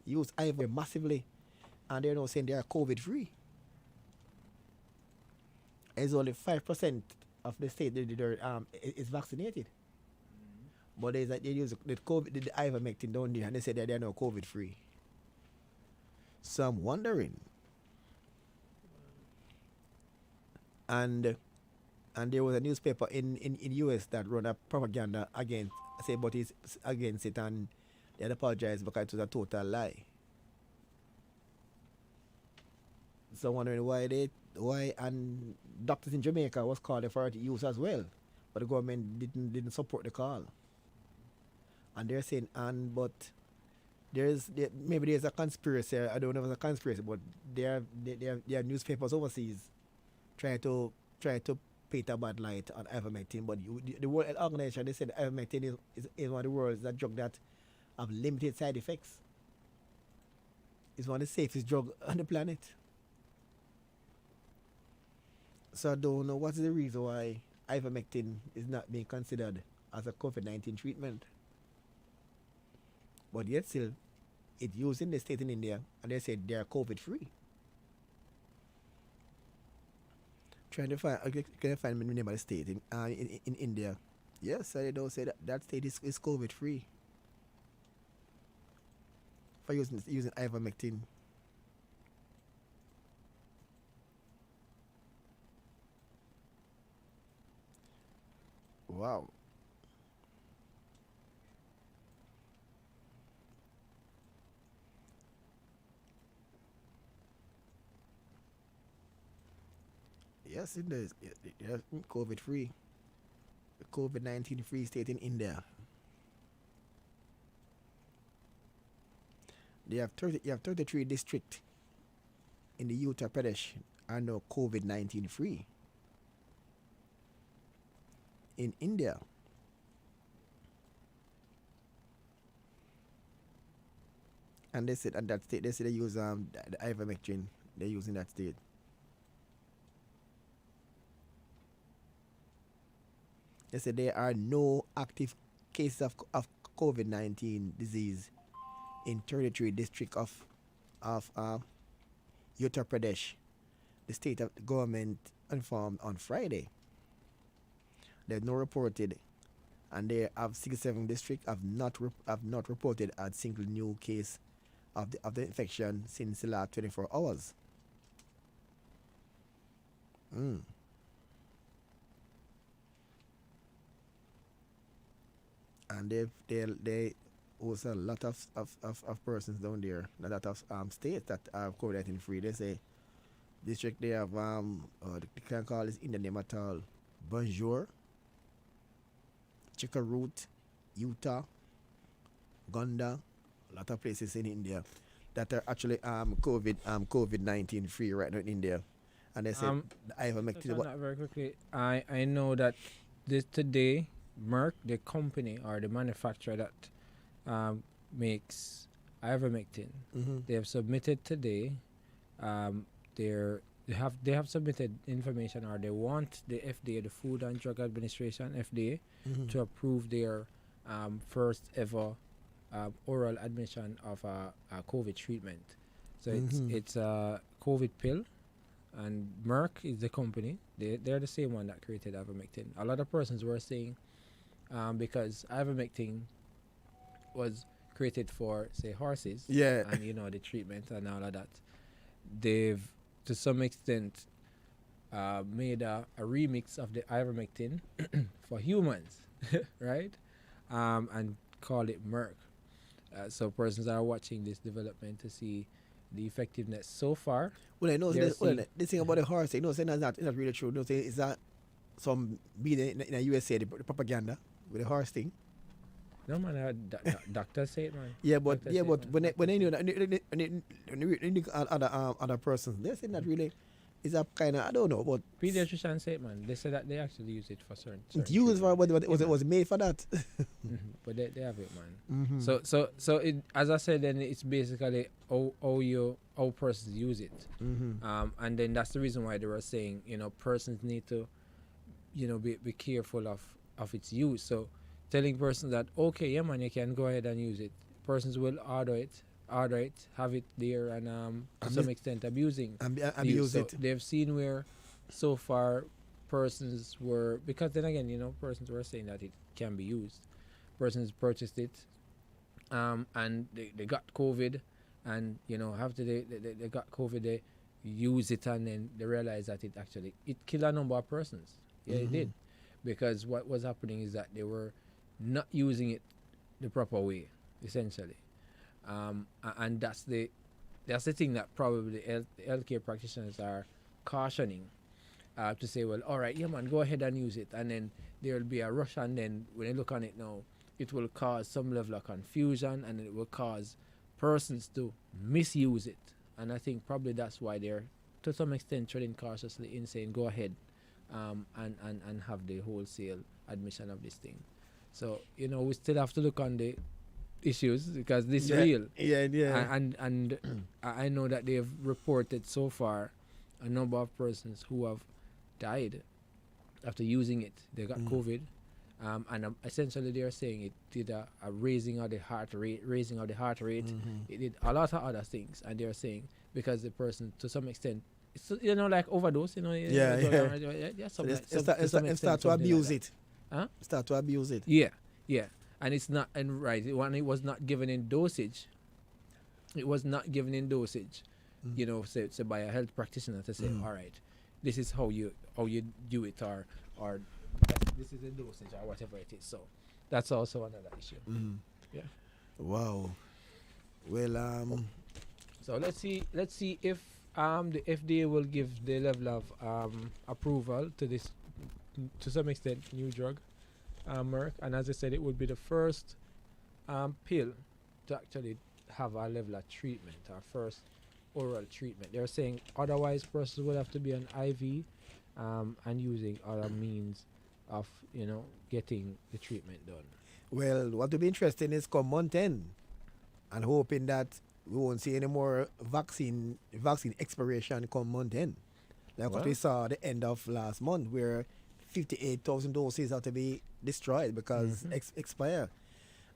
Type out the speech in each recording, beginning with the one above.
use ivermectin massively, and they're now saying they are COVID free. It's only 5% of the state is vaccinated. But there's they use the COVID, the ivermectin down there, and they say that they're now COVID free. So I'm wondering, and there was a newspaper in US that run a propaganda against, say, but it's against it, and they had apologized because it was a total lie. So I'm wondering why and doctors in Jamaica was called for it to use as well, but the government didn't support the call. And they're saying, but maybe there's a conspiracy. I don't know if it's a conspiracy, but there are newspapers overseas trying to paint a bad light on ivermectin. But the World Health Organization, they said ivermectin is one of the world's that drug that have limited side effects. It's one of the safest drugs on the planet. So I don't know what's the reason why ivermectin is not being considered as a COVID-19 treatment. But yet still, it's used in the state in India, and they said they are COVID free. Trying to find, can I find the name of the state in India? Yes, I don't say that state is COVID free for using ivermectin. Wow. Yes, it is. Yes, COVID free. The COVID-19 free state in India. You have 33 districts in the Uttar Pradesh are now COVID-19 free. In India, and they said at that state they use the ivermectin they use in that state. They said there are no active cases of COVID-19 disease in 33 districts of Uttar Pradesh. The state of the government informed on Friday. There's no reported, and they have 67 districts have not reported a single new case of the infection since the last 24 hours. And they also a lot of persons down there, a lot of states that are COVID-19 free. They say district they have they can't call this in the name at all. Bonjour, Chickaroot, Utah, Gonda, a lot of places in India that are actually COVID-19 free right now in India. And they said ivermectin. Very quickly, I know that this today Merck, the company or the manufacturer that makes ivermectin, they have submitted today. They have submitted information, or they want the FDA, the Food and Drug Administration (FDA), to approve their first ever oral admission of a COVID treatment. So it's a COVID pill, and Merck is the company. They're the same one that created ivermectin. A lot of persons were saying, because ivermectin was created for, say, horses, and the treatment and all of that, they've to some extent made a remix of the ivermectin for humans, right? And call it Merck. So persons are watching this development to see the effectiveness so far. Well, I know this thing about the horse, saying it's not really true. Say it's that some media in the USA, the propaganda with the horse thing. No man, doctors say it, man. But when I knew that other persons, they say that really is a kind of, I don't know, but pediatricians say it, man. They say that they actually use it for certain it's used for, but it was made for that. But they have it, man. So it, as I said, then it's basically how persons use it, and then that's the reason why they were saying, persons need to, be careful of its use. So telling persons that, okay, yeah, man, you can go ahead and use it. Persons will order it order it, have it there, and to some extent abusing the use. Abuse So it. they've seen where so far persons were, because then again, persons were saying that it can be used. Persons purchased it, and they got COVID, and after they got COVID, they use it, and then they realize that it killed a number of persons. Yeah, it did, because what was happening is that they were not using it the proper way, essentially, and that's the thing that probably healthcare practitioners are cautioning, to say, well, all right, yeah, man, go ahead and use it, and then there will be a rush, and then when you look on it now, it will cause some level of confusion, and it will cause persons to misuse it. And I think probably that's why they're, to some extent, treading cautiously in saying, go ahead, and have the wholesale admission of this thing. So, we still have to look on the issues, because this is real. Yeah. And I know that they've reported so far a number of persons who have died after using it. They got COVID. And essentially they're saying it did a raising of the heart rate. It did a lot of other things, and they're saying because the person, to some extent, it's, like overdose. Start to abuse it. Huh? Start to abuse it. Yeah, and it's not, and right when it was not given in dosage. It was not given in dosage. Say by a health practitioner to say, all right, this is how you do it, or this is a dosage, or whatever it is. So that's also another issue. Yeah. Wow. Well, so let's see if the FDA will give the level of approval to this, to some extent, new drug, Merck. And as I said, it would be the first pill to actually have a level of treatment, our first oral treatment. They're saying otherwise persons would have to be on IV, and using other means of getting the treatment done. well, what will be interesting is come month end, and hoping that we won't see any more vaccine expiration come month end, like what we saw at the end of last month, where 58,000 doses have to be destroyed because expire,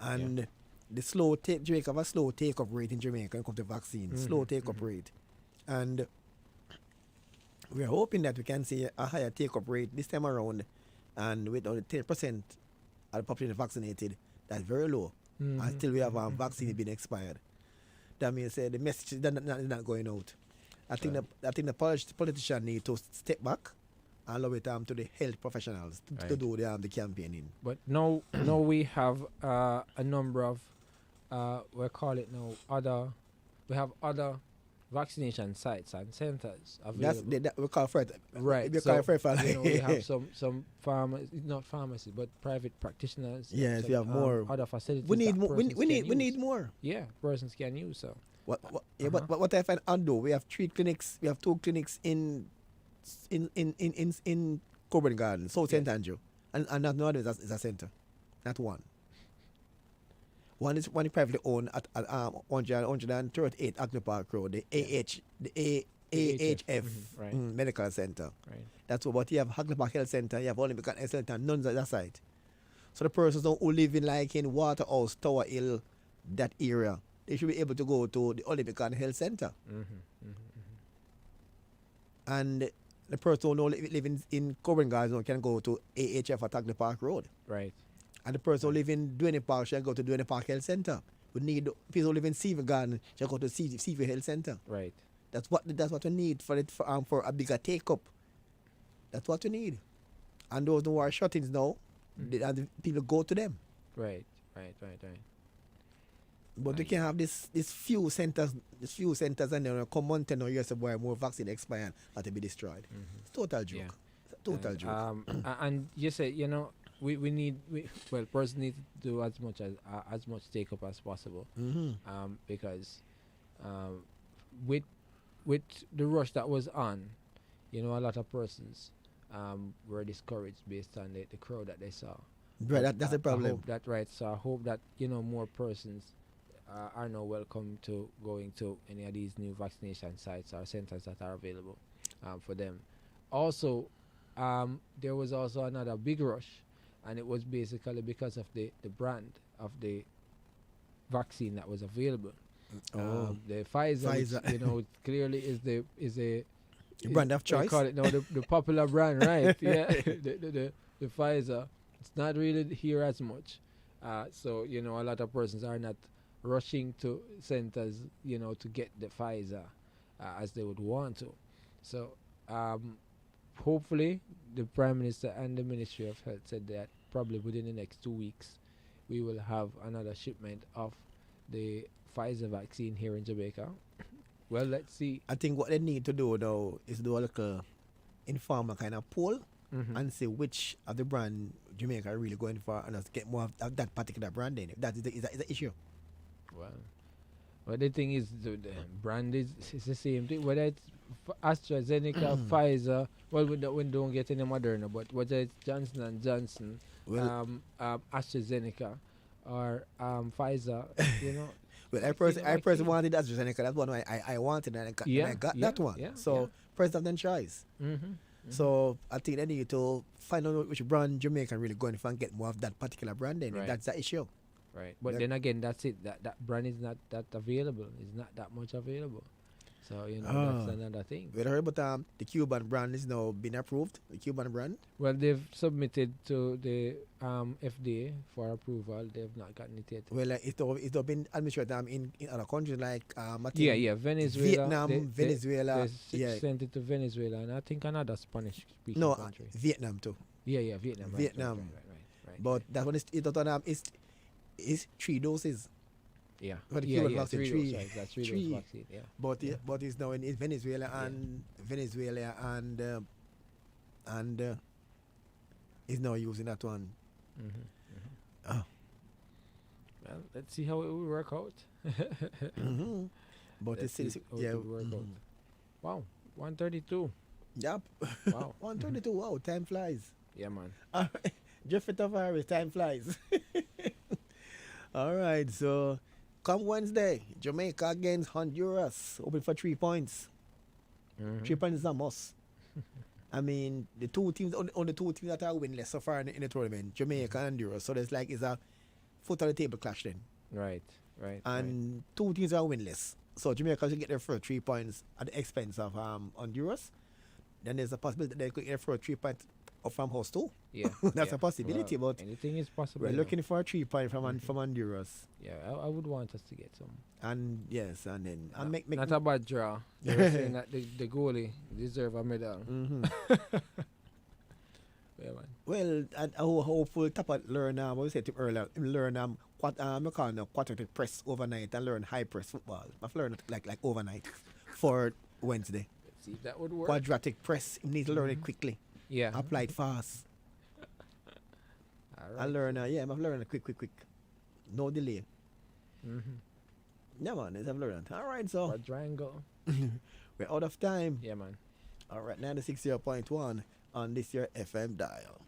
and the Jamaica have a slow take-up rate in Jamaica when it comes to vaccine, slow take-up rate, and we're hoping that we can see a higher take-up rate this time around, and with only 10% of the population vaccinated, that's very low. Until we have a vaccine being expired. That means the message is not going out. I think the politicians need to step back and allow it to the health professionals to do the campaigning. But now we have a number of we call it now we have other vaccination sites and centers available. That's we call for it. Right. We So, call it for it. we have some not pharmacies, but private practitioners. Yes, we have more. Other facilities. We need that more. We persons can need use. more. Yeah, persons can use. So But what I find odd though, we have 3 clinics. We have 2 clinics in Coburn Garden, South St. Andrew, and not one is a center, not one. One is privately owned at 138 Acton Park Road, the AHF right. Medical Center. Right. That's what you have. Acton Park Health Center, you have Olympic Health Center, none at that site. So the persons who live in Waterhouse, Tower Hill, that area, they should be able to go to the Olympic Health Center. And the person who live in Coburn Garden can go to AHF at Acton Park Road. Right. And the person who live in Duane Park should go to Duane Park Health Center. We need people who live in Seaview Garden should go to Seaview Health Center. Right. That's what we need for a bigger take up. That's what we need. And those who are shut-ins now, the people go to them. Right. But we can have this few centers, and then come on 10 years where more vaccine expire and to be destroyed. It's total joke. Yeah. It's a total joke. And you say, we persons need to do as much take up as possible. Because with the rush that was on, a lot of persons were discouraged based on the crowd that they saw. Right, that's the problem. So I hope that more persons are now welcome to going to any of these new vaccination sites or centers that are available for them. Also, there was also another big rush, and it was basically because of the brand of the vaccine that was available. Oh, The Pfizer, Pfizer. which, clearly is a brand of they choice. call it now the popular brand, right? Yeah, the Pfizer. It's not really here as much. So a lot of persons are not rushing to centers, to get the Pfizer as they would want to. So hopefully the Prime Minister and the Ministry of Health said that probably within the next 2 weeks we will have another shipment of the Pfizer vaccine here in Jamaica. Well, let's see. I think what they need to do now is do a little informal kind of poll Mhm. and see which of the brand Jamaica are really going for, and just get more of that particular brand in. That is the issue. Well, the thing is, the brand is the same thing. Whether it's AstraZeneca, Pfizer, well, we don't get any Moderna, but whether it's Johnson and Johnson, Well, AstraZeneca, or Pfizer, well, I vaccine personally or vaccine. wanted AstraZeneca. That's one I wanted, and I got that one. yeah, So first of them choice. Mm-hmm. So I think they need to find out which brand Jamaica really going for and get more of that particular brand in. Right. That's the issue. Right, but That- then again, that's it. That brand is not that available. It's not that much available. So Ah. that's another thing. We heard about the Cuban brand is now been approved. The Cuban brand. Well, they've submitted to the FDA for approval. They've not gotten it yet. Well, it's been administered in other countries like I think Yeah, Venezuela, Vietnam, they- Venezuela. they yeah, sent it to Venezuela, and I think another Spanish-speaking no, country. Vietnam too. Yeah, Vietnam. Right, Vietnam. Right. But that one is 3 doses. yeah, but the yeah, Cuban vaccine, three three- dose, right, that's 3 three. dose vaccine. Yeah, But but it's now in Venezuela and is now using that one. Oh. Well, let's see how it will work out. Mm-hmm. But Let's it's see how yeah. it will work out. mhm. Wow, 132. Yep. Wow. 132. Wow, time flies. Yeah, man. Jeffrey Tavares, time flies. All right, so come Wednesday, Jamaica against Honduras, open for 3 points. Mhm. 3 points is a must. I mean, the two teams, only 2 teams that are winless so far in the tournament, Jamaica and Honduras. So there's like it's a foot on the table clash then, Right. and 2 teams are winless. So Jamaica should get their first 3 points at the expense of Honduras. Then there's a possibility that they could get their first 3 points from host too. Yeah, That's yeah. a possibility, Well, but anything is possible. we're you know. looking for a 3 point from Honduras. Yeah, I would want us to get some. And yes, and then and make Not a bad draw. They were saying that the goalie deserve a medal. Mhm. Yeah, man. Well, and hopeful Tapa learn what we said to him earlier, him learn quadratic press overnight and learn high press football. I've learned it like overnight for Wednesday. Let's see if that would work. Quadratic press, he needs to learn it quickly. Yeah. Apply it fast. All I right. learn I've learned it quick. No delay. Mm-hmm. Yeah man, I've learned. Alright, so Quadrangle. we're out of time. Yeah, man. Alright, 96.1 on this year FM dial.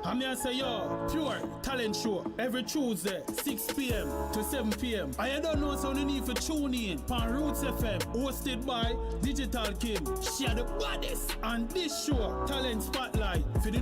I'm here say yo, pure talent show every Tuesday, 6 p.m. to 7 p.m. I don't know so you need to tune in on Roots FM, hosted by Digital King. Share the baddest on this show, Talent Spotlight for the